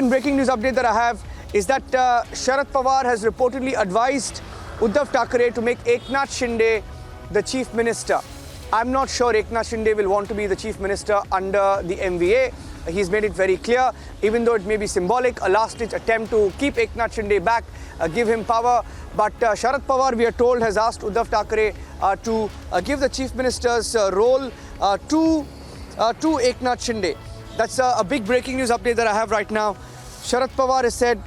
second breaking news update that I have is that Sharad Pawar has reportedly advised Uddhav Thackeray to make Eknath Shinde the chief minister. I'm not sure Eknath Shinde will want to be the chief minister under the MVA. He's made it very clear, even though it may be symbolic, a last-ditch attempt to keep Eknath Shinde back, give him power. But Sharad Pawar, we are told, has asked Uddhav Thackeray to give the chief minister's role to Eknath Shinde. That's a big breaking news update that I have right now. Sharad Pawar has said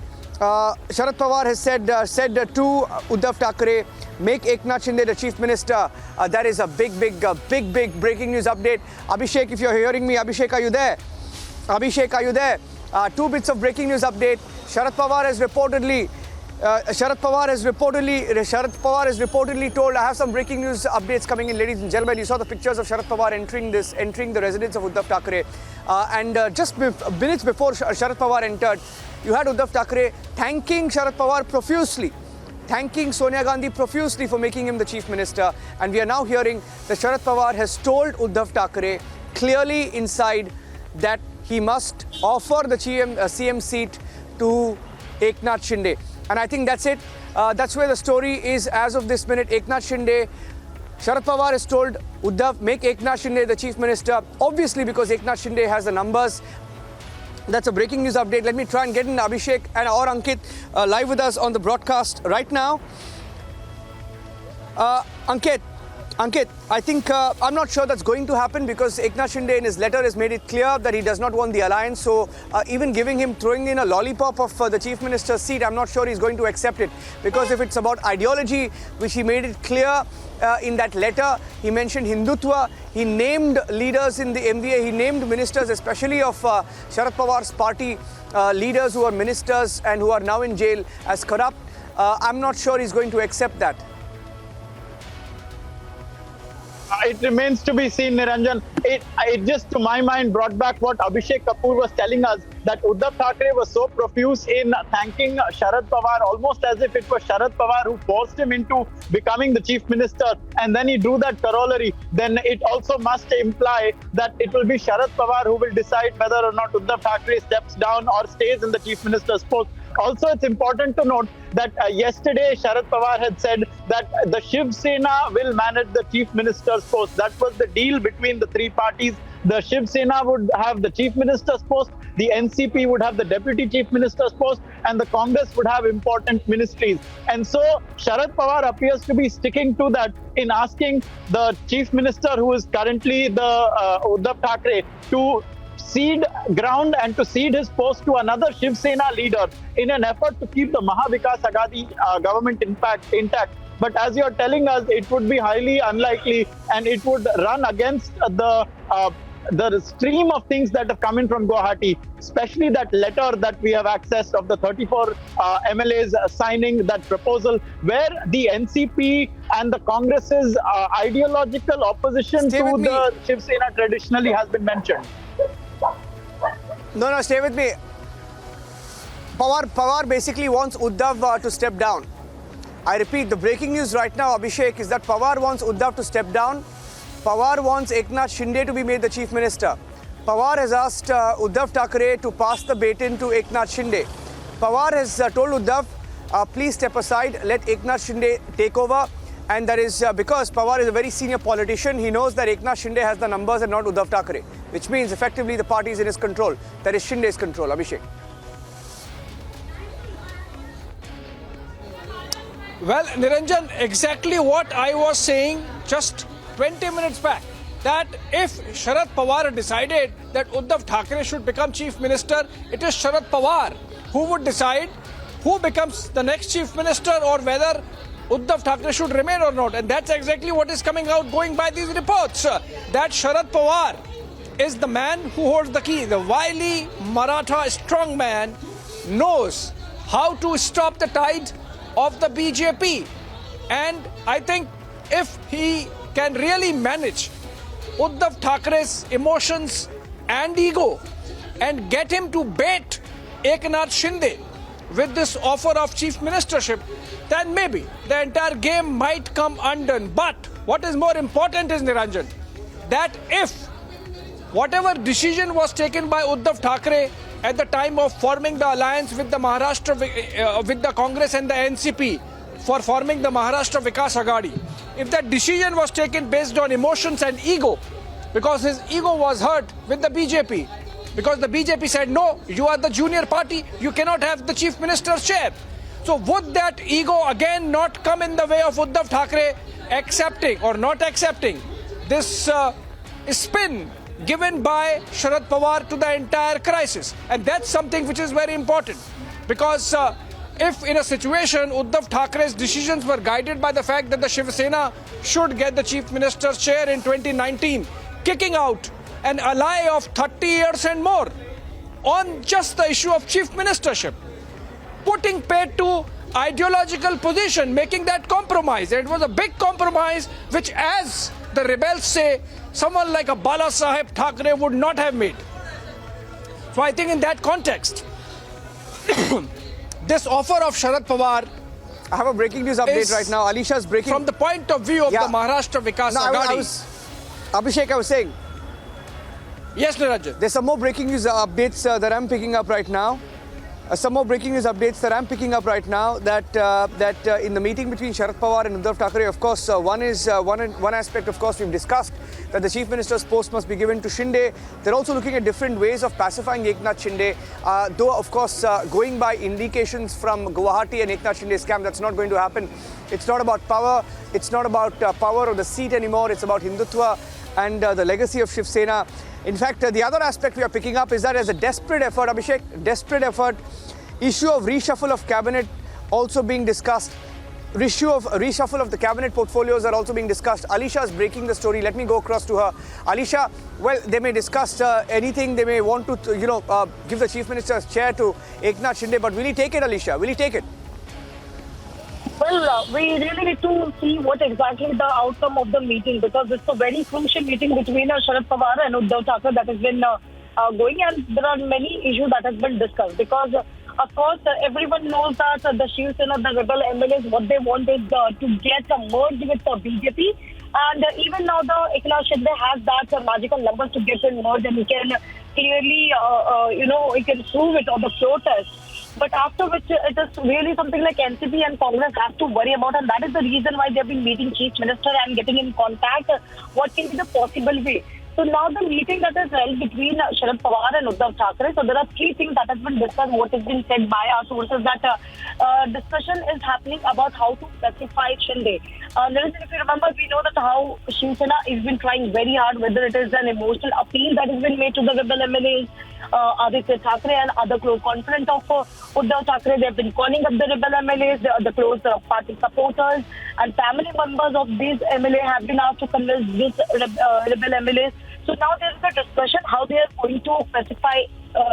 to Uddhav Thackeray, make Eknath Shinde the chief minister. That is a big breaking news update. Abhishek, if you're hearing me, Abhishek, are you there? Abhishek, are you there? Two bits of breaking news update. Sharad Pawar has reportedly told, I have some breaking news updates coming in, ladies and gentlemen. You saw the pictures of Sharad Pawar entering the residence of Uddhav Thackeray. Just minutes before Sharad Pawar entered, you had Uddhav Thackeray thanking Sharad Pawar profusely, thanking Sonia Gandhi profusely for making him the chief minister. And we are now hearing that Sharad Pawar has told Uddhav Thackeray clearly inside that he must offer the CM seat to Eknath Shinde. And I think that's it. That's where the story is as of this minute. Eknath Shinde, Sharad Pawar has told Uddhav, make Eknath Shinde the chief minister. Obviously, because Eknath Shinde has the numbers. That's a breaking news update. Let me try and get in Abhishek or Ankit live with us on the broadcast right now. Ankit, I think I'm not sure that's going to happen because Eknath Shinde in his letter has made it clear that he does not want the alliance. So even throwing in a lollipop of the chief minister's seat, I'm not sure he's going to accept it. Because if it's about ideology, which he made it clear in that letter, he mentioned Hindutva, he named leaders in the MVA, he named ministers, especially of Sharad Pawar's party, leaders who are ministers and who are now in jail as corrupt. I'm not sure he's going to accept that. It remains to be seen, Niranjan. It just, to my mind, brought back what Abhishek Kapoor was telling us, that Uddhav Thackeray was so profuse in thanking Sharad Pawar, almost as if it was Sharad Pawar who forced him into becoming the chief minister, and then he drew that corollary. Then it also must imply that it will be Sharad Pawar who will decide whether or not Uddhav Thackeray steps down or stays in the chief minister's post. Also, it's important to note that yesterday Sharad Pawar had said that the Shiv Sena will manage the chief minister's post. That was the deal between the three parties. The Shiv Sena would have the chief minister's post, the NCP would have the deputy chief minister's post, and the Congress would have important ministries. And so Sharad Pawar appears to be sticking to that in asking the chief minister, who is currently the Uddhav Thackeray, to cede ground and to cede his post to another Shiv Sena leader in an effort to keep the Mahavikas Aghadi government intact. But as you're telling us, it would be highly unlikely, and it would run against the stream of things that have come in from Guwahati, especially that letter that we have accessed of the 34 MLAs signing that proposal, where the NCP and the Congress's ideological opposition to the Shiv Sena traditionally has been mentioned. No, stay with me. Pawar basically wants Uddhav to step down. I repeat, the breaking news right now, Abhishek, is that Pawar wants Uddhav to step down. Pawar wants Eknath Shinde to be made the chief minister. Pawar has asked Uddhav Thackeray to pass the baton to Eknath Shinde. Pawar has told Uddhav, please step aside, let Eknath Shinde take over. And that is because Pawar is a very senior politician. He knows that Eknath Shinde has the numbers and not Uddhav Thackeray, which means effectively the party is in his control. That is Shinde's control. Abhishek. Well, Niranjan, exactly what I was saying just 20 minutes back, that if Sharad Pawar decided that Uddhav Thackeray should become chief minister, it is Sharad Pawar who would decide who becomes the next chief minister or whether Uddhav Thackeray should remain or not. And that's exactly what is coming out going by these reports, that Sharad Pawar is the man who holds the key. The wily Maratha strongman knows how to stop the tide of the BJP. And I think if he can really manage Uddhav Thackeray's emotions and ego and get him to bait Eknath Shinde with this offer of chief ministership, then maybe the entire game might come undone. But what is more important is, Niranjan, that if whatever decision was taken by Uddhav Thackeray at the time of forming the alliance with the with the Congress and the NCP for forming the Maharashtra Vikas Aghadi, if that decision was taken based on emotions and ego, because his ego was hurt with the BJP, because the BJP said, no, you are the junior party, you cannot have the chief minister's chair. So would that ego again not come in the way of Uddhav Thackeray accepting or not accepting this spin given by Sharad Pawar to the entire crisis? And that's something which is very important, because if in a situation Uddhav Thackeray's decisions were guided by the fact that the Shiv Sena should get the chief minister's chair in 2019, kicking out an ally of 30 years and more on just the issue of chief ministership, putting paid to ideological position, making that compromise. It was a big compromise which, as the rebels say, someone like a Bala Saheb Thackeray would not have made. So I think in that context, this offer of Sharad Pawar, I have a breaking news update right now. Alisha's breaking... From the point of view of the Maharashtra Vikas Aghadi... Abhishek, I was saying... Yes, Niranjan. There's some more breaking news updates that I'm picking up right now. That in the meeting between Sharad Pawar and Uddhav Thackeray, of course, one aspect, of course, we've discussed that the chief minister's post must be given to Shinde. They're also looking at different ways of pacifying Eknath Shinde. Though, of course, going by indications from Guwahati and Eknath Shinde's camp, that's not going to happen. It's not about power. It's not about power or the seat anymore. It's about Hindutva and the legacy of Shiv Sena. In fact, the other aspect we are picking up is that as a desperate effort, Abhishek, issue of reshuffle of cabinet also being discussed. Reshuffle of the cabinet portfolios are also being discussed. Alisha is breaking the story. Let me go across to her. Alisha, well, they may discuss anything. They may want to, give the chief minister's chair to Eknath Shinde. But will he take it, Alisha? Will he take it? Well, we really need to see what exactly the outcome of the meeting, because it's a very crucial meeting between Sharad Pawar and Uddhav Thackeray that has been going, and there are many issues that have been discussed. Because, of course, everyone knows that the Shiv Sena, the rebel MLAs, what they want is to get merged with the BJP. And even now, the Eknath Shinde has that magical number to get in merged, and he can clearly, he can prove it on the protest. But after which it is really something like NCP and Congress have to worry about, and that is the reason why they have been meeting Chief Minister and getting in contact what can be the possible way. So now the meeting that is held between Sharad Pawar and Uddhav Thackeray, so there are three things that have been discussed, what has been said by our sources, that discussion is happening about how to pacify Shinde. If you remember, we know that how Shiv Sena has been trying very hard, whether it is an emotional appeal that has been made to the rebel MLAs, Aditya Thackeray and other close confidant of Uddhav Thackeray. They have been calling up the rebel MLAs, the close party supporters and family members of these MLA have been asked to convince these rebel MLAs. So now there is a discussion how they are going to pacify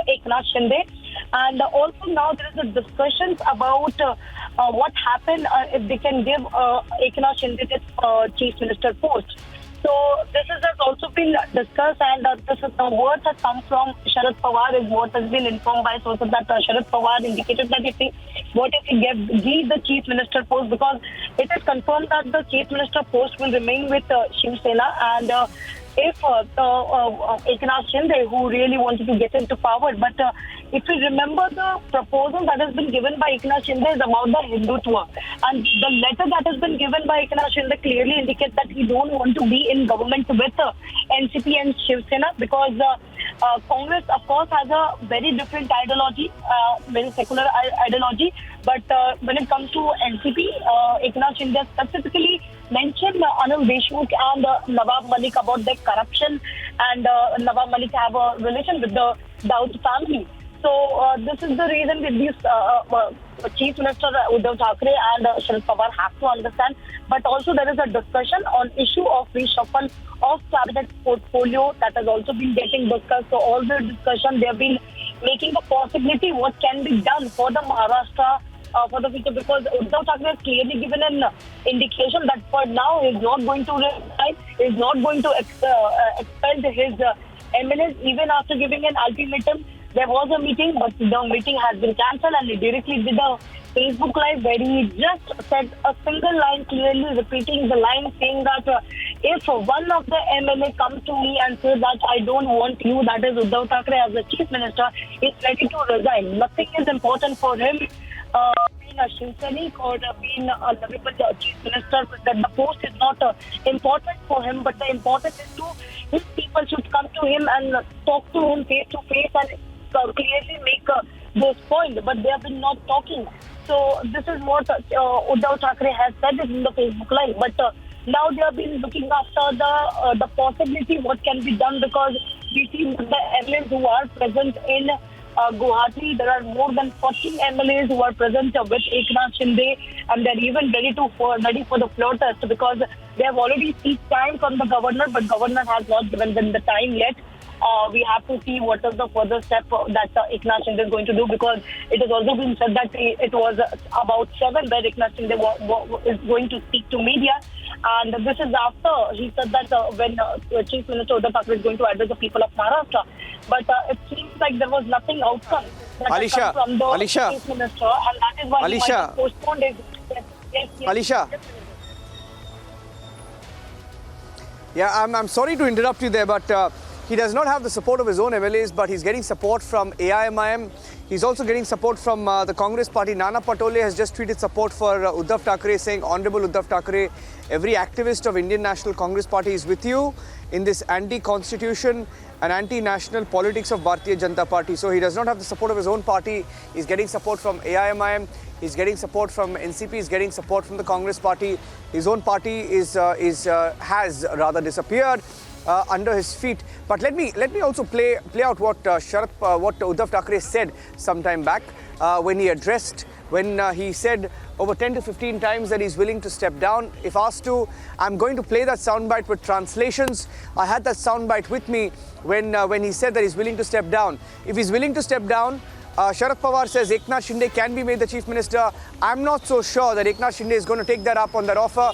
Eknath Shinde, and also now there is a discussions about what happened if they can give Eknath Shinde this chief minister post. So this has also been discussed, and this is the words that come from Sharad Pawar is what has been informed by sources that Sharad Pawar indicated that if he give the chief minister post, because it is confirmed that the chief minister post will remain with Shiv Sena, and if Eknath Shinde, who really wanted to get into power, but if you remember the proposal that has been given by Eknath Shinde is about the Hindutva, and the letter that has been given by Eknath Shinde clearly indicates that he don't want to be in government with NCP and Shiv Sena, because Congress, of course, has a very different ideology, very secular ideology, but when it comes to NCP, Eknath Shinde specifically mentioned Anil Deshmukh and Nawab Malik about their corruption, and Nawab Malik have a relation with the Daud family. So this is the reason that these Chief Minister Uddhav Thackeray and Sharad Pawar have to understand. But also there is a discussion on issue of reshuffle of cabinet portfolio that has also been getting discussed. So all the discussion, they have been making a possibility what can be done for the Maharashtra for the future, because Uddhav Thackeray has clearly given an indication that for now he is not going to resign, he is not going to expel his MLAs even after giving an ultimatum. there was a meeting, but the meeting has been cancelled, and he directly did a Facebook Live where he just said a single line, clearly repeating the line, saying that if one of the MLA comes to me and says that I don't want you, that is Uddhav Thackeray, as the Chief Minister, he's ready to resign. Nothing is important for him. Being a Shinde or being a lovable Chief Minister, that the post is not important for him, but the important is to his people should come to him and talk to him face to face and clearly make those points, but they have been not talking. So this is what Uddhav Thackeray has said in the Facebook Live. But now they have been looking after the possibility what can be done, because we see the MLAs who are present in Guwahati, there are more than 40 MLAs who are present with Eknath Shinde, and they're even ready for the floor test, because they have already seeked time from the governor, but governor has not given them the time yet. We have to see what is the further step that Eknath Shinde is going to do, because it has also been said that it was about 7 where Eknath Shinde is going to speak to media, and this is after he said that when Chief Minister Uddhav Thackeray is going to address the people of Maharashtra. But it seems like there was nothing outcome that has come from the Chief Minister, and that is why he might have postponed it. Yes. Alisha. Yeah, I'm sorry to interrupt you there, but he does not have the support of his own MLAs, but he's getting support from AIMIM. He's also getting support from the Congress party. Nana Patole has just tweeted support for Uddhav Thackeray, saying, Honorable Uddhav Thackeray, every activist of Indian National Congress Party is with you in this anti-constitution and anti-national politics of Bharatiya Janata Party. So he does not have the support of his own party. He's getting support from AIMIM. He's getting support from NCP. He's getting support from the Congress party. His own party has rather disappeared under his feet. But let me also play out what Uddhav Thackeray said some time back when he said over 10 to 15 times that he's willing to step down. If asked to, I'm going to play that soundbite with translations. I had that soundbite with me when he said that he's willing to step down. If he's willing to step down, Sharad Pawar says Eknath Shinde can be made the Chief Minister. I'm not so sure that Eknath Shinde is going to take that up on that offer.